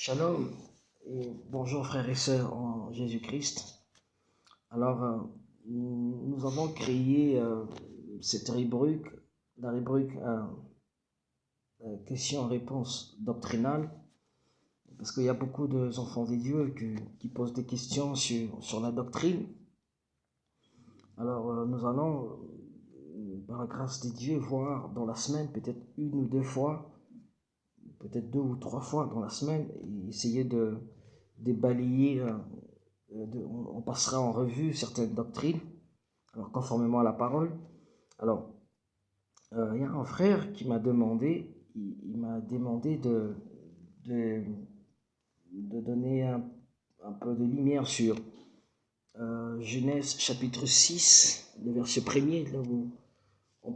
Shalom et bonjour frères et sœurs en Jésus-Christ. Alors, nous avons créé cette rubrique, la rubrique questions-réponses doctrinales, parce qu'il y a beaucoup d'enfants de Dieu qui posent des questions sur la doctrine. Alors, nous allons, par la grâce de Dieu, voir dans la semaine, peut-être une ou deux fois, peut-être deux ou trois fois dans la semaine, et essayer de balayer, on passera en revue certaines doctrines, alors conformément à la parole. Alors, il y a un frère qui m'a demandé, il m'a demandé de donner un peu de lumière sur Genèse chapitre 6, le verset 1er, là où on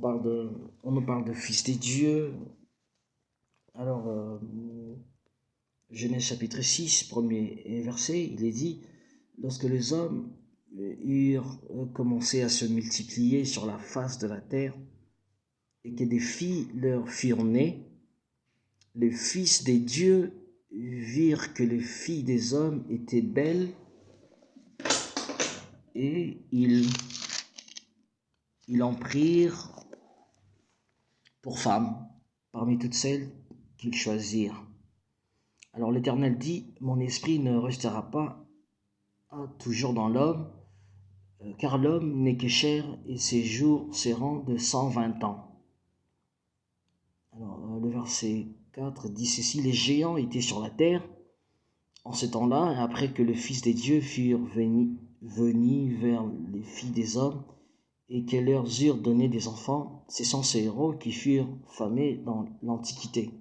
nous parle de fils des dieux. Alors, Genèse chapitre 6, premier verset, il est dit: lorsque les hommes eurent commencé à se multiplier sur la face de la terre, et que des filles leur furent nées, les fils des dieux virent que les filles des hommes étaient belles, et ils en prirent pour femmes parmi toutes celles qu'ils choisirent. Alors l'Éternel dit: mon esprit ne restera pas toujours dans l'homme, car l'homme n'est que chair et ses jours seront de 120 ans. Alors le verset 4 dit ceci: les géants étaient sur la terre en ce temps-là, après que le Fils des dieux furent venus vers les filles des hommes, et qu'elles leur eurent donné des enfants. Ce sont ces héros qui furent famés dans l'Antiquité.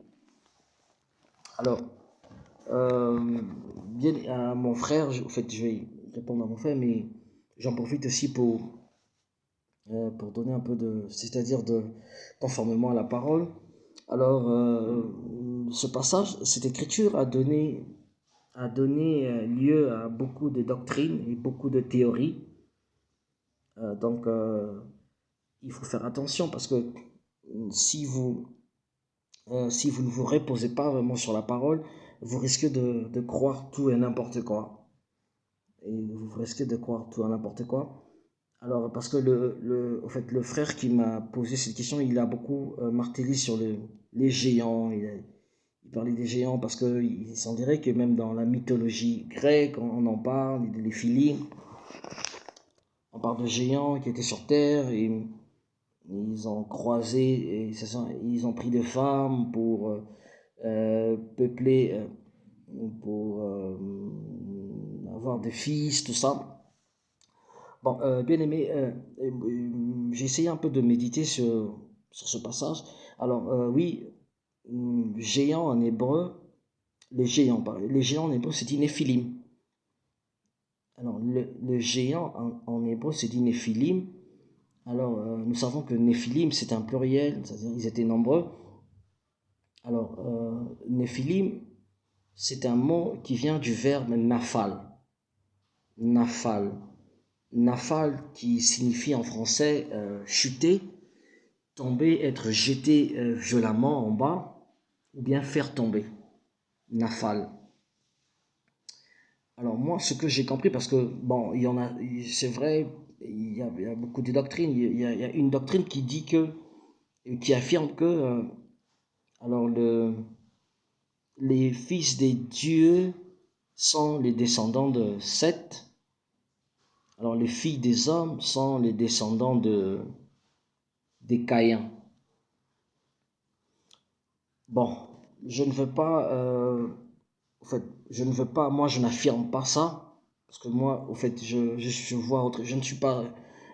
Alors, bien à mon frère, je vais répondre à mon frère, mais j'en profite aussi pour donner un peu c'est-à-dire conformément à la parole. Alors, ce passage, cette écriture a donné lieu à beaucoup de doctrines et beaucoup de théories. Donc, il faut faire attention, parce que si vous ne vous reposez pas vraiment sur la parole, vous risquez de croire tout et n'importe quoi. Et vous risquez de croire tout et n'importe quoi. Alors, parce que le frère qui m'a posé cette question, il a beaucoup martelé sur les géants. Il parlait des géants parce qu'il s'en dirait que même dans la mythologie grecque, on en parle, les Philines, on parle de géants qui étaient sur terre, et ils ont croisé, et ils ont pris des femmes pour peupler, pour avoir des fils, tout ça. Bon, bien aimé, j'ai essayé un peu de méditer sur ce passage. Alors, oui, géant en hébreu, les géants en hébreu, c'est dit Néphilim. Alors, le géant en hébreu, c'est dit Néphilim. Alors, nous savons que Néphilim, c'est un pluriel, c'est-à-dire ils étaient nombreux. Alors, Néphilim, c'est un mot qui vient du verbe nafal. Nafal. Nafal qui signifie en français chuter, tomber, être jeté violemment en bas, ou bien faire tomber. Nafal. Alors moi, ce que j'ai compris, parce que bon, il y en a, c'est vrai, il y a beaucoup de doctrines. Il y a une doctrine qui dit qui affirme que alors les fils des dieux sont les descendants de Seth. Alors les filles des hommes sont les descendants des Caïens. Bon, je ne veux pas, moi je n'affirme pas ça, parce que moi, je vois autre, je ne suis pas,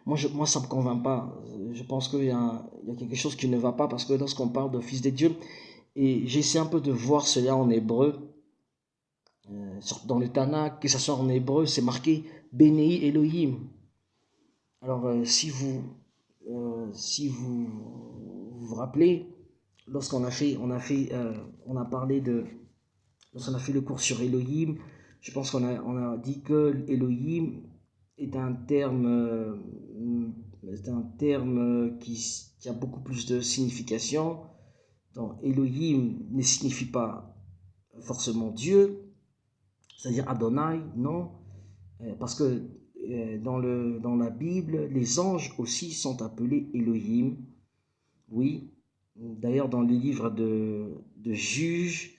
moi ça me convainc pas. Je pense qu'il y a quelque chose qui ne va pas, parce que lorsqu'on parle de fils des dieux, et j'essaie un peu de voir cela en hébreu, dans le Tanakh, que ce soit en hébreu, c'est marqué Bénéi Elohim. Alors, si vous vous rappelez, lorsqu'on a fait, lorsqu'on a fait le cours sur Elohim, je pense qu'on a dit que Elohim est un terme, qui a beaucoup plus de signification. Donc, Elohim ne signifie pas forcément Dieu, c'est-à-dire Adonai, non, parce que dans la Bible, les anges aussi sont appelés Elohim, oui. D'ailleurs, dans les livres de juges,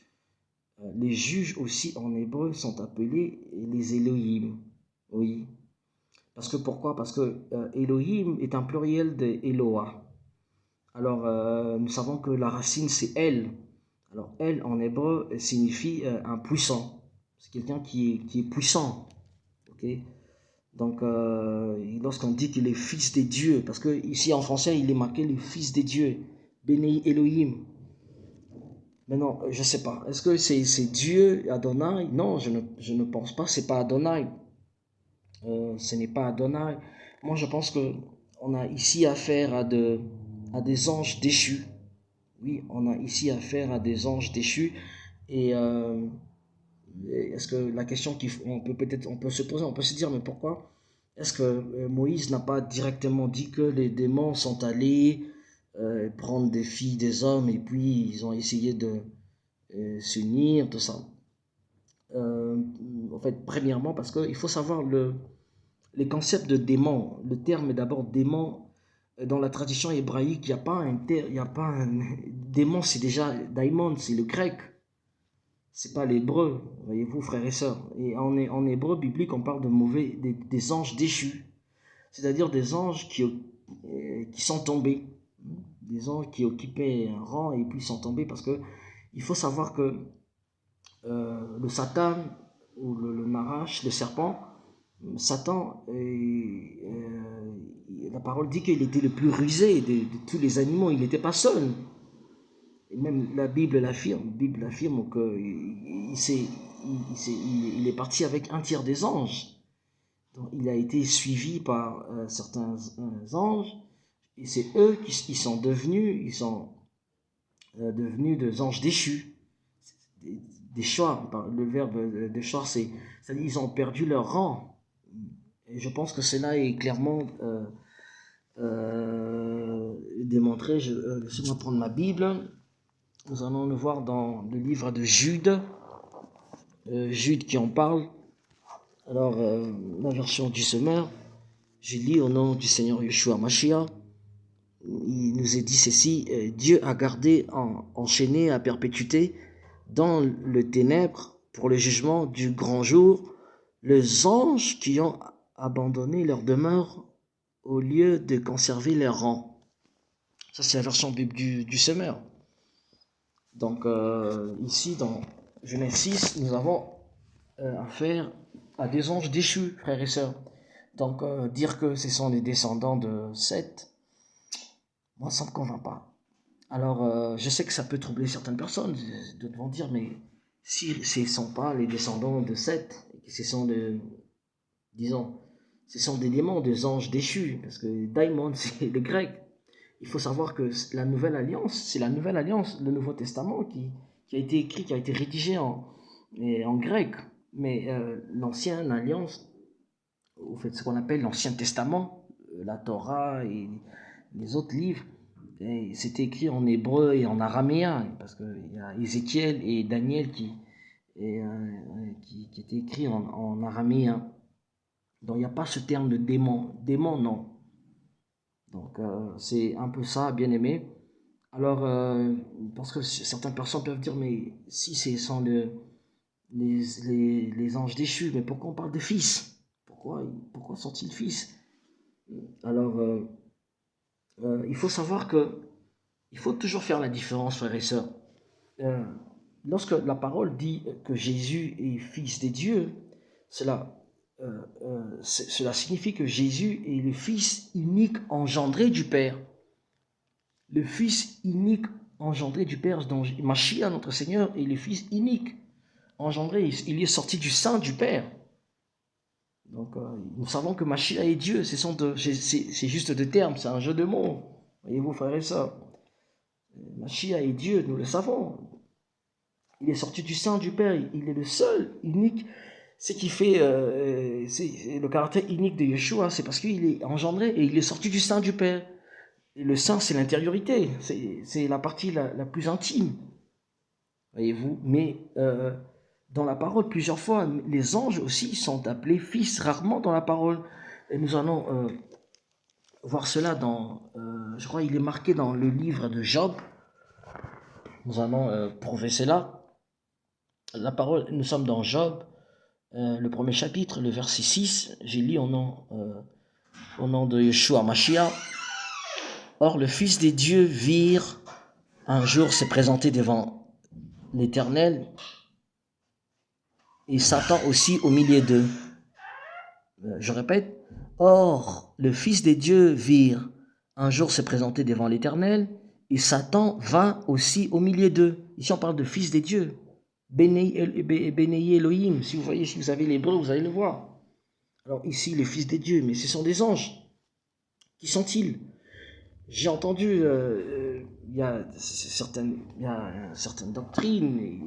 les juges aussi en hébreu sont appelés les Elohim, oui. Parce que pourquoi? Parce que Elohim est un pluriel de Eloah. Alors, nous savons que la racine c'est El. Alors, El en hébreu signifie un puissant. C'est quelqu'un qui est puissant. Ok. Donc, lorsqu'on dit qu'il est fils des dieux, parce que ici en français il est marqué le fils des dieux, Béni Elohim. Mais non, je ne sais pas. Est-ce que c'est Dieu, Adonai? Non, je ne pense pas. C'est pas Adonai. Ce n'est pas Adonai. Moi, je pense que on a ici affaire à des anges déchus. Oui, on a ici affaire à des anges déchus. Et est-ce que la question on peut se poser, on peut se dire, mais pourquoi est-ce que Moïse n'a pas directement dit que les démons sont allés prendre des filles des hommes et puis ils ont essayé de s'unir, tout ça? En fait, premièrement, parce qu'il faut savoir les concepts de démon. Le terme est d'abord démon. Dans la tradition hébraïque, il n'y a pas un démon, c'est déjà daimon, c'est le grec. C'est pas l'hébreu, voyez-vous, frères et sœurs. Et en hébreu biblique, on parle des anges déchus. C'est-à-dire des anges qui sont tombés. Des anges qui occupaient un rang et puis sont tombés parce que il faut savoir que le Satan ou le Narash, le serpent, Satan, la parole dit qu'il était le plus rusé de tous les animaux, il n'était pas seul. Et même la Bible l'affirme qu'il il est parti avec un tiers des anges. Donc, il a été suivi par certains anges, et c'est eux qui sont devenus, devenus des anges déchus. Des choix, le verbe de choix, c'est-à-dire ils ont perdu leur rang. Et je pense que cela est clairement démontré. Laissez-moi prendre ma Bible. Nous allons le voir dans le livre de Jude. Jude qui en parle. Alors, la version du semeur, je lis au nom du Seigneur Yeshua Mashiach. Il nous est dit ceci: Dieu a gardé enchaîné à perpétuité dans le ténèbre pour le jugement du grand jour les anges qui ont abandonné leur demeure au lieu de conserver leur rang. Ça, c'est la version Bible du semeur. Donc, ici, dans Genèse 6, nous avons affaire à des anges déchus, frères et sœurs. Donc, dire que ce sont les descendants de Seth, moi, ça ne me convainc pas. Alors, je sais que ça peut troubler certaines personnes. D'autres vont dire, mais si ce ne sont pas les descendants de Seth, ce sont ce sont des démons, des anges déchus, parce que daimon, c'est le grec. Il faut savoir que la Nouvelle Alliance, c'est la Nouvelle Alliance, le Nouveau Testament qui a été écrit, qui a été rédigé en grec. Mais l'Ancienne Alliance, au fait, ce qu'on appelle l'Ancien Testament, la Torah et les autres livres, c'était écrit en hébreu et en araméen, parce qu'il y a Ézéchiel et Daniel qui étaient écrits en araméen. Donc il n'y a pas ce terme de démon. Démon, non. Donc c'est un peu ça, bien aimé. Alors, parce que certaines personnes peuvent dire, mais si ce sont les anges déchus, mais pourquoi on parle de fils? Pourquoi sont-ils fils? Alors, il faut savoir il faut toujours faire la différence, frères et sœurs. Lorsque la parole dit que Jésus est fils des dieux, cela signifie que Jésus est le fils unique engendré du Père. Le fils unique engendré du Père, dont Mashiach, notre Seigneur, est le fils unique engendré. Il est sorti du sein du Père. Donc, nous savons que Mashiach est Dieu. C'est juste des termes, c'est un jeu de mots. Voyez-vous, frères et sœurs. Mashiach est Dieu, nous le savons. Il est sorti du sein du Père. Il est le seul, unique. Ce qui fait c'est le caractère unique de Yeshua, c'est parce qu'il est engendré et il est sorti du sein du Père. Et le sein, c'est l'intériorité, c'est la partie la plus intime. voyez-vous. Mais dans la parole, plusieurs fois, les anges aussi sont appelés fils, rarement dans la parole. Et nous allons voir cela je crois il est marqué dans le livre de Job. Nous allons prouver cela. La parole, nous sommes dans Job, le premier chapitre, le verset 6. J'ai lu au nom de Yeshua Mashiach. Or, le Fils des dieux virent un jour se présenter devant l'Éternel, et Satan aussi au milieu d'eux. Je répète, or, le Fils des dieux virent un jour se présenter devant l'Éternel, et Satan vint aussi au milieu d'eux. Ici, on parle de Fils des dieux. Béni Elohim. Si vous avez l'hébreu, vous allez le voir. Alors ici, les fils des dieux, mais ce sont des anges. Qui sont-ils? J'ai entendu, il y a certaines doctrines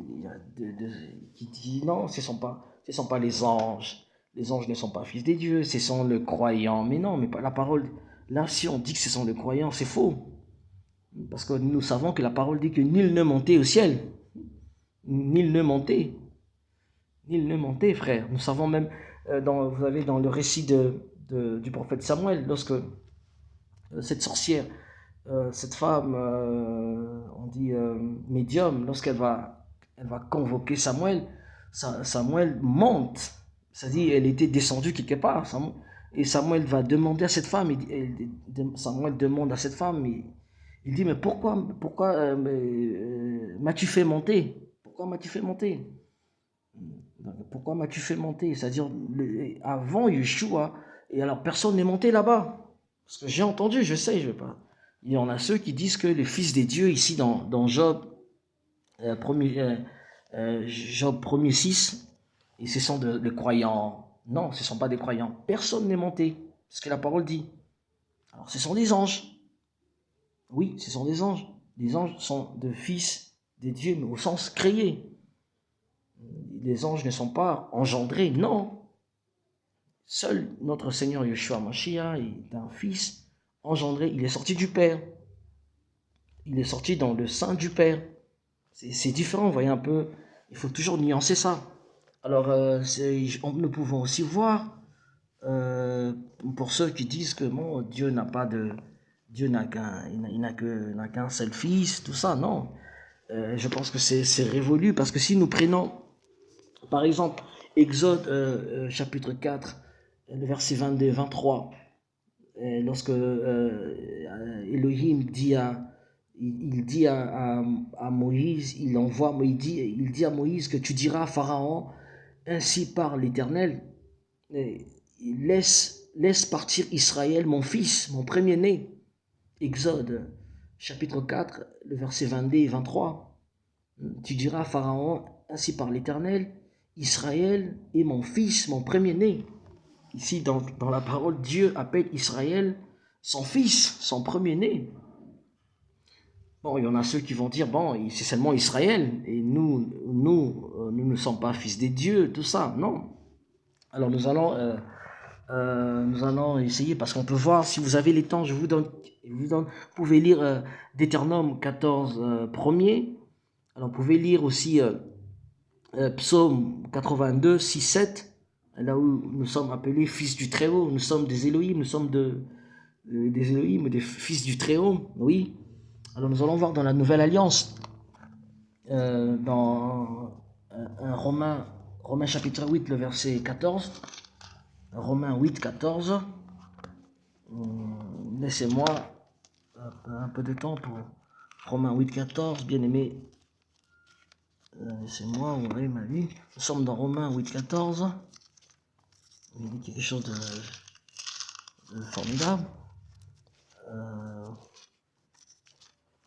qui disent non, ce ne sont pas les anges. Les anges ne sont pas fils des dieux, ce sont le croyant. Mais non, mais pas la parole. Là, si on dit que ce sont les croyants, c'est faux. Parce que nous savons que la parole dit que nul ne montait au ciel. Nul ne montait. Nul ne montait, frère. Nous savons même, vous avez dans le récit du prophète Samuel, lorsque cette sorcière, cette femme, on dit médium, lorsqu'elle va convoquer Samuel, Samuel monte. C'est-à-dire, elle était descendue quelque part. Et Samuel va demander à cette femme, Samuel demande à cette femme, il dit, mais pourquoi m'as-tu fait monter? Pourquoi m'as-tu fait monter? Pourquoi m'as-tu fait monter? C'est-à-dire, avant Yeshua, et alors personne n'est monté là-bas. Parce que j'ai entendu, je sais, je ne vais pas. Il y en a ceux qui disent que les fils des dieux, ici dans Job, Job 1er 6, et ce sont des croyants. Non, ce ne sont pas des croyants. Personne n'est monté. C'est ce que la parole dit. Alors, ce sont des anges. Oui, ce sont des anges. Les anges sont de fils des dieux, mais au sens créé. Les anges ne sont pas engendrés, non. Seul notre Seigneur Yeshua Mashiach est un fils engendré. Il est sorti du Père. Il est sorti dans le sein du Père. C'est différent, vous voyez un peu. Il faut toujours nuancer ça. Alors, nous pouvons aussi voir, pour ceux qui disent que bon, Dieu n'a qu'un seul fils, tout ça, non. Je pense que c'est révolu, parce que si nous prenons, par exemple, Exode chapitre 4, le verset 22-23, lorsque Elohim dit à Moïse, il dit à Moïse que tu diras à Pharaon, ainsi parle l'Éternel, laisse partir Israël, mon fils, mon premier-né. Exode chapitre 4, le verset 22 et 23. Tu diras à Pharaon, ainsi parle l'Éternel, Israël est mon fils, mon premier-né. Ici, dans la parole, Dieu appelle Israël son fils, son premier-né. Bon, il y en a ceux qui vont dire, bon, c'est seulement Israël, et nous ne sommes pas fils des dieux, tout ça, non. Alors nous allons essayer, parce qu'on peut voir, si vous avez les temps, vous pouvez lire Deutéronome 14, premier. Alors vous pouvez lire aussi Psaume 82, 6, 7, là où nous sommes appelés fils du Très-Haut, nous sommes des Elohim, nous sommes des Elohim, des fils du Très-Haut, oui. Alors nous allons voir dans la Nouvelle Alliance, dans Romains chapitre 8, le verset 14, Romains 8, 14, laissez-moi un peu de temps pour Romains 8, 14, bien aimé, laissez-moi ouvrir ma vie. Nous sommes dans Romains 8, 14, il dit quelque chose de formidable.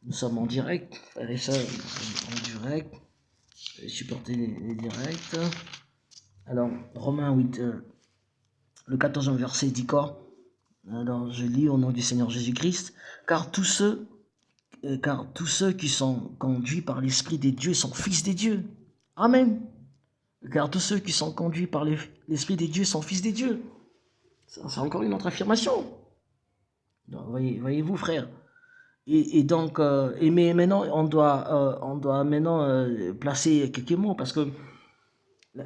Nous sommes en direct, frères et sœurs, en direct, supporter les directs. Alors, Romains 8, le 14e verset dit quoi? Alors, je lis au nom du Seigneur Jésus-Christ, car tous ceux qui sont conduits par l'Esprit des dieux sont fils des dieux. Amen. Car tous ceux qui sont conduits par l'Esprit des dieux sont fils des dieux. C'est encore une autre affirmation. Voyez-vous, frère. Mais maintenant, on doit maintenant placer quelques mots parce que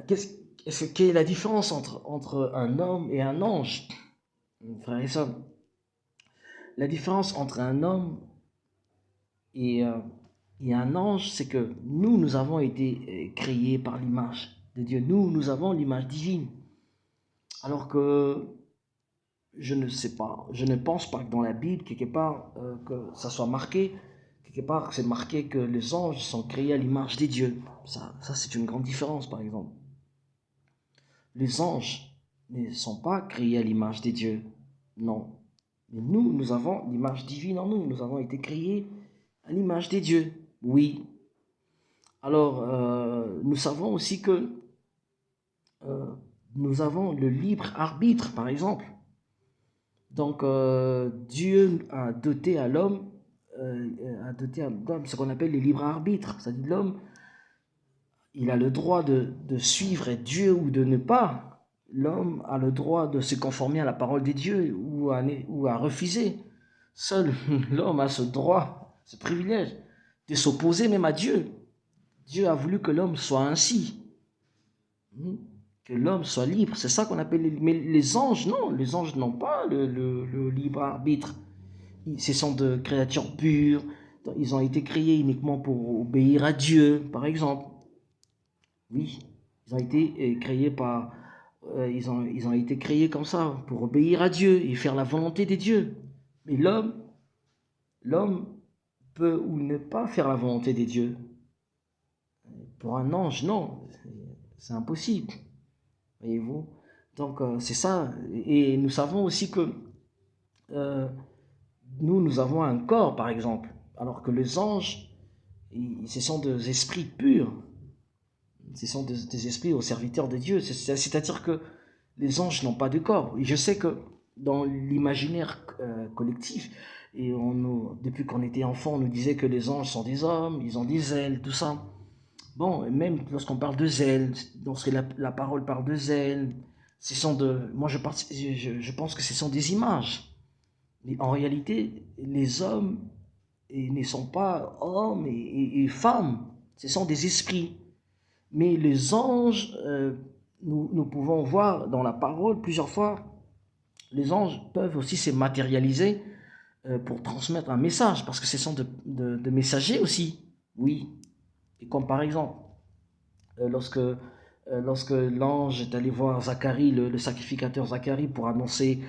quelle est la différence entre un homme et un ange, frère et sœur? La différence entre un homme et, euh, et un ange, c'est que nous avons été créés par l'image de Dieu. Nous avons l'image divine. Alors que je ne sais pas, je ne pense pas que dans la Bible, quelque part, que ça soit marqué, quelque part, c'est marqué que les anges sont créés à l'image des dieux. Ça c'est une grande différence, par exemple. Les anges ne sont pas créés à l'image des dieux, non. Mais nous avons l'image divine en nous. Nous avons été créés à l'image des dieux, oui. Alors, nous savons aussi que euh, nous avons le libre arbitre, par exemple. Donc, Dieu a doté à l'homme ce qu'on appelle le libre arbitre. C'est-à-dire l'homme, il a le droit de suivre Dieu ou de ne pas. L'homme a le droit de se conformer à la parole des dieux ou à refuser. Seul l'homme a ce droit, ce privilège de s'opposer même à Dieu. Dieu a voulu que l'homme soit ainsi. Que l'homme soit libre, c'est ça qu'on appelle. Mais les anges, non, les anges n'ont pas le libre arbitre. Ce sont de créatures pures, ils ont été créés uniquement pour obéir à Dieu, par exemple. Oui, ils ont été créés ils ont été créés comme ça, pour obéir à Dieu et faire la volonté de Dieu. Mais l'homme peut ou ne pas faire la volonté de Dieu. Pour un ange, non, c'est impossible. Voyez-vous? Donc, c'est ça. Et nous savons aussi que euh, nous avons un corps, par exemple, alors que les anges, ce sont des esprits purs. Ce sont des esprits aux serviteurs de Dieu. C'est-à-dire que les anges n'ont pas de corps. Et je sais que dans l'imaginaire collectif, depuis qu'on était enfant, on nous disait que les anges sont des hommes, ils ont des ailes, tout ça. Bon, même lorsqu'on parle de zèle, lorsque la parole parle de zèle, moi je pense que ce sont des images. Mais en réalité, les hommes ne sont pas hommes et femmes, ce sont des esprits. Mais les anges, nous pouvons voir dans la parole plusieurs fois, les anges peuvent aussi se matérialiser pour transmettre un message, parce que ce sont de messagers aussi, oui. Et comme par exemple, lorsque l'ange est allé voir Zacharie, le sacrificateur Zacharie, pour annoncer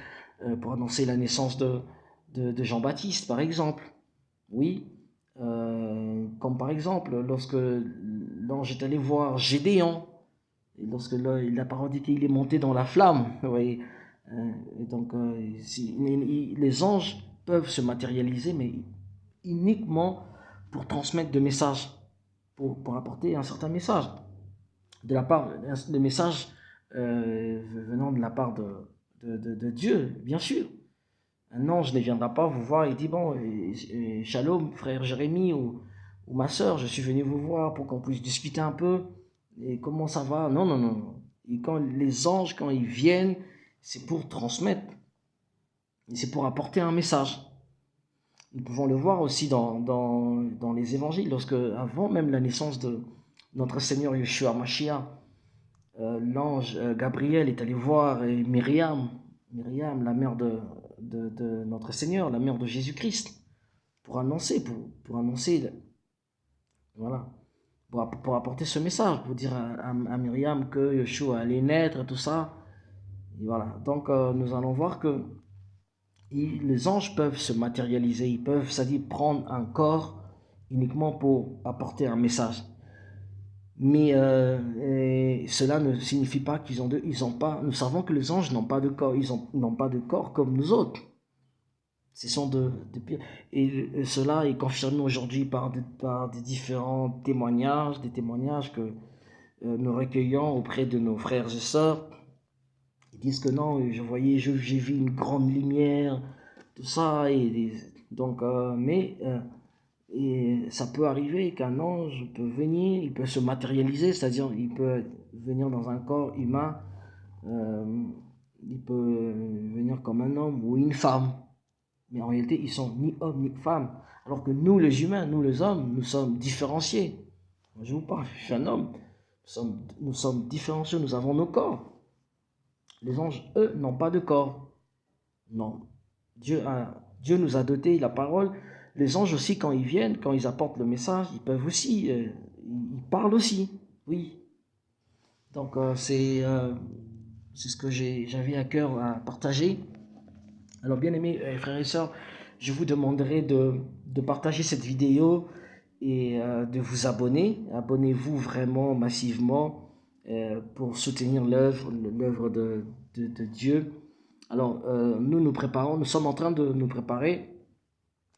la naissance de Jean-Baptiste, par exemple. Oui. Comme par exemple, lorsque l'ange est allé voir Gédéon, et lorsque la parole dit qu'il est monté dans la flamme. Vous voyez. Et donc, les anges peuvent se matérialiser, mais uniquement pour transmettre des messages, pour apporter un certain message de la part de messages venant de la part de Dieu, bien sûr. Un ange ne viendra pas vous voir et dit bon, shalom, frère Jérémie ou ma soeur, je suis venu vous voir pour qu'on puisse discuter un peu et comment ça va. Non, non, non. Et quand les anges, quand ils viennent, c'est pour transmettre, et c'est pour apporter un message. Nous pouvons le voir aussi dans les évangiles, lorsque, avant même la naissance de notre Seigneur Yeshua Mashiach, l'ange Gabriel est allé voir Myriam, la mère de notre Seigneur, la mère de Jésus-Christ, pour annoncer, voilà, pour apporter ce message, pour dire à Myriam que Yeshua allait naître et tout ça. Et voilà, donc nous allons voir que les anges peuvent se matérialiser, ils peuvent, c'est-à-dire prendre un corps uniquement pour apporter un message. Mais cela ne signifie pas ils ont pas. Nous savons que les anges n'ont pas de corps, n'ont pas de corps comme nous autres. Ce sont et cela est confirmé aujourd'hui par des différents témoignages, des témoignages que nous recueillons auprès de nos frères et sœurs. Ils disent que non, j'ai vu une grande lumière, tout ça, et ça peut arriver qu'un ange peut venir, il peut se matérialiser, c'est-à-dire il peut venir dans un corps humain, il peut venir comme un homme ou une femme. Mais en réalité, ils sont ni hommes ni femmes. Alors que nous, les humains, nous les hommes, nous sommes différenciés. Je vous parle, je suis un homme. Nous sommes différenciés, nous avons nos corps. Les anges, eux, n'ont pas de corps. Non. Dieu nous a doté la parole. Les anges aussi, quand ils viennent, quand ils apportent le message, ils peuvent aussi, ils parlent aussi. Oui. Donc, c'est ce que j'avais à cœur à partager. Alors, bien aimés frères et sœurs, je vous demanderai de partager cette vidéo et de vous abonner. Abonnez-vous vraiment massivement pour soutenir l'œuvre de Dieu. Alors, nous sommes en train de nous préparer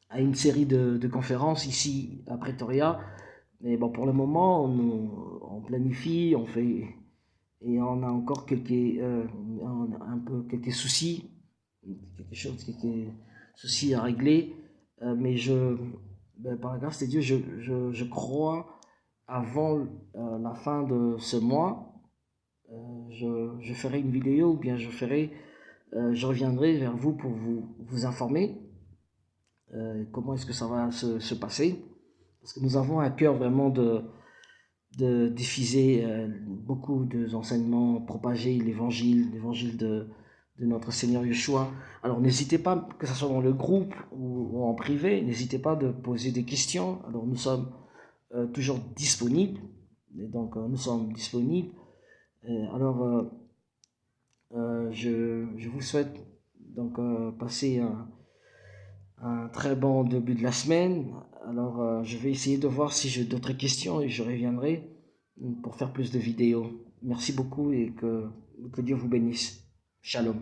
à une série de conférences ici à Pretoria. Mais bon, pour le moment, on planifie, on fait, et on a encore quelques soucis, quelques soucis à régler. Mais par la grâce de Dieu, je crois avant la fin de ce mois, je ferai une vidéo ou bien je reviendrai vers vous pour vous informer comment est-ce que ça va se passer. Parce que nous avons à cœur vraiment de diffuser beaucoup d'enseignements, propager l'évangile de notre Seigneur Yeshua. Alors n'hésitez pas, que ce soit dans le groupe ou en privé, n'hésitez pas de poser des questions. Alors nous sommes toujours disponibles. Et donc nous sommes disponibles. Alors je vous souhaite donc passer un très bon début de la semaine. Alors, je vais essayer de voir si j'ai d'autres questions et je reviendrai pour faire plus de vidéos. Merci beaucoup et que Dieu vous bénisse. Shalom.